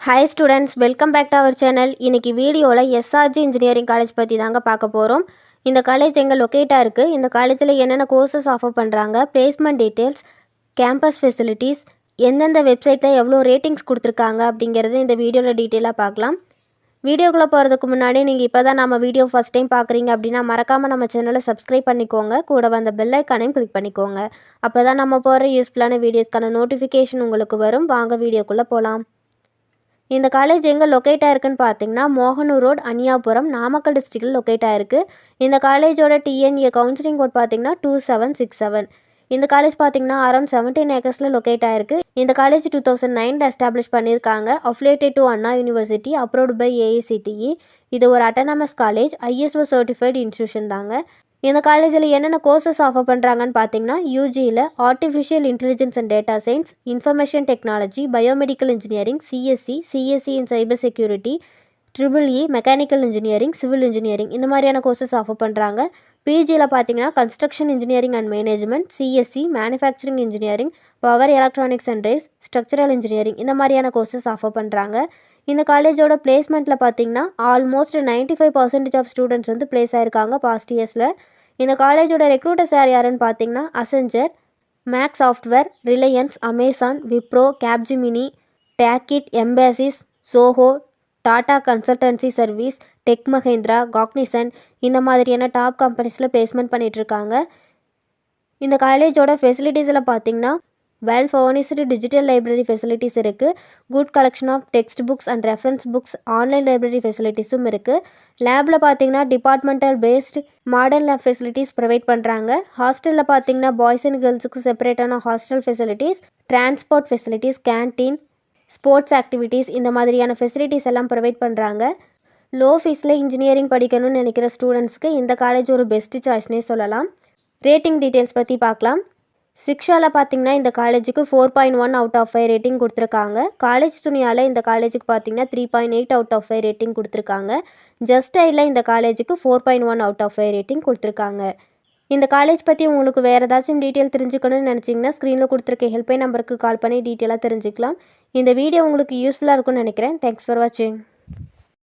Hi students, welcome back to our channel. இன்னைக்கு வீடியோவில் SRG engineering college பற்றி தாங்க பார்க்க போகிறோம். இந்த காலேஜ் எங்கே லொக்கேட்டாக இருக்குது, இந்த காலேஜில் என்னென்ன கோர்சஸ் ஆஃபர் பண்ணுறாங்க, பிளேஸ்மெண்ட் டீட்டெயில்ஸ், கேம்பஸ் ஃபெசிலிட்டிஸ், எந்தெந்த வெப்சைட்டில் எவ்வளோ ரேட்டிங்ஸ் கொடுத்துருக்காங்க அப்படிங்கிறது இந்த வீடியோவில் டீட்டெயிலாக பார்க்கலாம். வீடியோக்குள்ளே போகிறதுக்கு முன்னாடி நீங்கள் இப்போ தான் நம்ம வீடியோ ஃபஸ்ட் டைம் பார்க்குறீங்க அப்படின்னா மறக்காமல் நம்ம சேனலை சப்ஸ்கிரைப் பண்ணிக்கோங்க, கூட வந்த பெல் ஐக்கானையும் கிளிக் பண்ணிக்கோங்க. அப்போ தான் நம்ம போகிற யூஸ்ஃபுல்லான வீடியோஸ்க்கான நோட்டிஃபிகேஷன் உங்களுக்கு வரும். வாங்க வீடியோக்குள்ளே போகலாம். இந்த காலேஜ் எங்கே லொக்கேட் ஆயிருக்குன்னு பார்த்தீங்கன்னா மோகனூர் ரோட், அனியாபுரம், நாமக்கல் டிஸ்ட்ரிக்டில் லொக்கேட் ஆயிருக்கு. இந்த காலேஜோட டிஎன்ஏ கவுன்சிலிங் கோட் பார்த்தீங்கன்னா 2767. இந்த காலேஜ் பார்த்தீங்கன்னா அரௌண்ட் 17 ஏக்கர்ஸில் லொக்கேட் ஆயிருக்கு. இந்த காலேஜ் 2009 எஸ்டாப்ளிஷ் பண்ணியிருக்காங்க. Affiliated to Anna university, approved by AICTE. இது ஒரு autonomous college, ISO certified institution தாங்க. இந்த காலேஜில் என்னென்ன கோர்சஸ் ஆஃபர் பண்ணுறாங்கன்னு பார்த்தீங்கன்னா யூஜியில் artificial intelligence and data science, information technology, biomedical engineering, CSC in cyber security, triple E, mechanical engineering, civil engineering இந்த மாதிரியான கோர்சஸ் ஆஃபர் பண்ணுறாங்க. பிஜியில் பார்த்தீங்கன்னா construction engineering and management, CSC, manufacturing engineering, power electronics and drives, structural engineering இந்த மாதிரியான courses offer பண்ணுறாங்க. இந்த காலேஜோட பிளேஸ்மெண்ட்டில் பார்த்தீங்கன்னா ஆல்மோஸ்ட் 95% ஆஃப் ஸ்டூடெண்ட்ஸ் வந்து பிளேஸ் ஆயிருக்காங்க பாஸ்ட் இயர்ஸில். இந்த காலேஜோட ரெக்ரூட்டர்ஸ் யாருன்னு பார்த்தீங்கன்னா Accenture, Max software, Reliance, Amazon, Wipro, Capgemini, டேக்கிட், Mphasis, Zoho, Tata consultancy service, tech Mahindra, Cognizant இந்த மாதிரியான டாப் கம்பெனிஸில் பிளேஸ்மெண்ட் பண்ணிகிட்ருக்காங்க. இந்த காலேஜோட ஃபெசிலிட்டிஸில் பார்த்தீங்கன்னா well furnished digital library facilities இருக்குது. Good collection of text books and reference books, online library ஃபெசிலிட்டிஸும் இருக்குது. லேபில் பார்த்தீங்கன்னா departmental based modern lab facilities provide பண்ணுறாங்க. ஹாஸ்டலில் பார்த்தீங்கன்னா பாய்ஸ் அண்ட் கேர்ள்ஸுக்கு செப்பரேட்டான hostel facilities, transport facilities, canteen, sports activities இந்த மாதிரியான ஃபெசிலிட்டிஸ் எல்லாம் ப்ரொவைட் பண்ணுறாங்க. லோ ஃபீஸில் இன்ஜினியரிங் படிக்கணும்னு நினைக்கிற ஸ்டூடெண்ட்ஸ்க்கு இந்த காலேஜ் ஒரு பெஸ்ட்டு சாய்ஸ்னே சொல்லலாம். ரேட்டிங் டீட்டெயில்ஸ் பற்றி பார்க்கலாம். சிக்ஷாவில் பார்த்தீங்கன்னா இந்த காலேஜுக்கு 4.1 அவுட் ஆஃப் 5 ரேட்டிங் கொடுத்துருக்காங்க. காலேஜ் துணியால் இந்த காலேஜுக்கு பார்த்தீங்கன்னா 3.8 அவுட் ஆஃப் 5 ரேட்டிங் கொடுத்துருக்காங்க. ஜஸ்ட் ஐயில் இந்த காலேஜுக்கு 4.1 அவுட் ஆஃப் 5 ரேட்டிங் கொடுத்துருக்காங்க. இந்த காலேஜ் பற்றி உங்களுக்கு வேறு ஏதாச்சும் டீட்டெயில் தெரிஞ்சுக்கணும்னு நினச்சிங்கன்னா ஸ்க்ரீனில் கொடுத்துருக்க ஹெல்ப்லைன் நம்பருக்கு கால் பண்ணி டீட்டெயிலாக தெரிஞ்சுக்கலாம். இந்த வீடியோ உங்களுக்கு யூஸ்ஃபுல்லாக இருக்கும்னு நினைக்கிறேன். தேங்க்ஸ் ஃபார் வாட்சிங்.